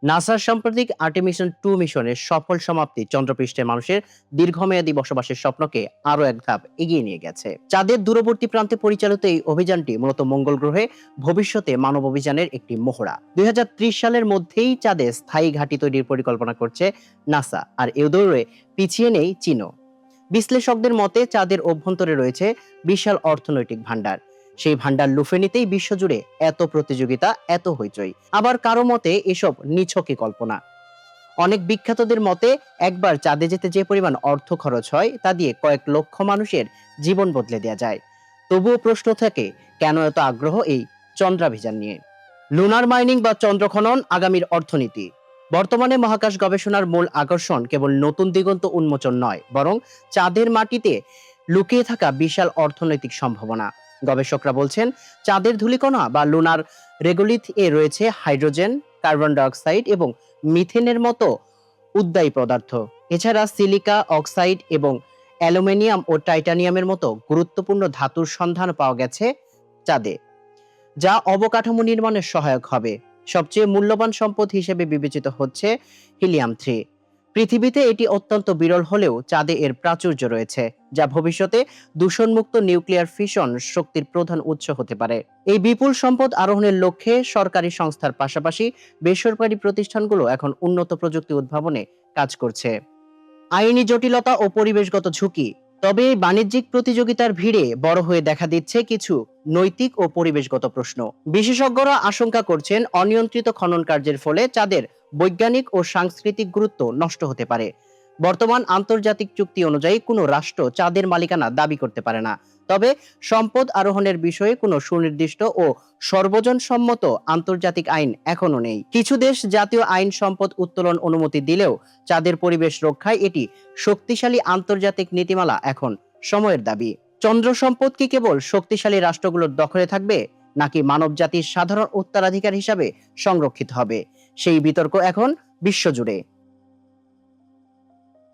নাসার সাম্প্রতিক আর্টেমিশন 2 মিশনের সফল সমাপ্তি চন্দ্রপৃষ্ঠে মানুষের দীর্ঘমেয়াদী বসবাসের স্বপ্নকে আরো এক ধাপ এগিয়ে নিয়ে গেছে। চাঁদের দূরবর্তী প্রান্তে পরিচালিত এই অভিযানটি মূলত মঙ্গল গ্রহে ভবিষ্যতে মানব অভিযানের একটি মহড়া। 2030 সালের মধ্যেই চাঁদে স্থায়ী ঘাঁটি তৈরির পরিকল্পনা করছে নাসা, আর এ দৌড়ে পিছিয়ে নেই চীনও। বিশ্লেষকদের মতে চাঁদের অভ্যন্তরে রয়েছে বিশাল অর্থনৈতিক ভান্ডার। সেই ভান্ডার লুফে নিতেই বিশ্বজুড়ে এত প্রতিযোগিতা, এত হইচই। আবার কারো মতে এসব নিছকই কল্পনা। অনেক বিখ্যাতদের মতে একবার চাঁদে যেতে যে পরিমাণ অর্থ খরচ হয় তা দিয়ে কয়েক লক্ষ মানুষের জীবন বদলে দেওয়া যায়। তবুও প্রশ্ন থাকে, কেন এত আগ্রহ এই চন্দ্রাভিযান নিয়ে? লুনার মাইনিং বা চন্দ্র খনন আগামীর অর্থনীতি। বর্তমানে মহাকাশ গবেষণার মূল আকর্ষণ কেবল নতুন দিগন্ত উন্মোচন নয়, বরং চাঁদের মাটিতে লুকিয়ে থাকা বিশাল অর্থনৈতিক সম্ভাবনা। গবেষকরা বলছেন, চাঁদের ধূলিকণা বা লুনার রেগোলিথ এ রয়েছে হাইড্রোজেন, কার্বন ডাইঅক্সাইড এবং মিথেনের মতো উদ্বায়ী পদার্থ। এছাড়া সিলিকা অক্সাইড এবং অ্যালুমিনিয়াম ও টাইটানিয়ামের মতো গুরুত্বপূর্ণ ধাতুর সন্ধান পাওয়া গেছে চাঁদে, যা অবকাঠামো নির্মাণে সহায়ক হবে। সবচেয়ে মূল্যবান সম্পদ হিসেবে বিবেচিত হচ্ছে হিলিয়াম 3। পৃথিবীতে এটি অত্যন্ত বিরল হলেও চাঁদে এর প্রাচুর্য রয়েছে, যা ভবিষ্যতে দূষণমুক্ত নিউক্লিয়ার ফিশন শক্তির প্রধান উৎস হতে পারে। এই বিপুল সম্পদ আরোহণের লক্ষ্যে সরকারি সংস্থার পাশাপাশি বেসরকারি প্রতিষ্ঠানগুলো এখন উন্নত প্রযুক্তি উদ্ভাবনে কাজ করছে। আইনি জটিলতা ও পরিবেশগত ঝুঁকি। তবে এই বাণিজ্যিক প্রতিযোগিতার ভিড়ে বড় হয়ে দেখা দিচ্ছে কিছু নৈতিক ও পরিবেশগত প্রশ্ন। বিশেষজ্ঞরা আশঙ্কা করছেন, অনিয়ন্ত্রিত খনন কার্যের ফলে চাঁদের বৈজ্ঞানিক ও সাংস্কৃতিক গুরুত্ব নষ্ট হতে পারে। বর্তমান আন্তর্জাতিক চুক্তি অনুযায়ী কোনো রাষ্ট্র চাঁদের মালিকানা দাবি করতে পারে না। তবে সম্পদ আরোহণের বিষয়ে কোনো সুনির্দিষ্ট ও সর্বজনসম্মত আন্তর্জাতিক আইন এখনো নেই। কিছু দেশ জাতীয় আইন সম্পদ উত্তোলন অনুমতি দিলেও চাঁদের পরিবেশ রক্ষায় এটি শক্তিশালী আন্তর্জাতিক নীতিমালা এখন সময়ের দাবি। চন্দ্র সম্পদ কি কেবল শক্তিশালী রাষ্ট্রগুলোর দখলে থাকবে, নাকি মানবজাতির সাধারণ উত্তরাধিকার হিসাবে সংরক্ষিত হবে? সেই বিতর্ক এখন বিশ্বজুড়ে।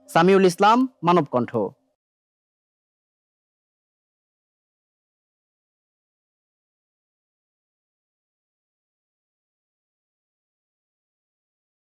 সামিউল ইসলাম, মানবকণ্ঠ।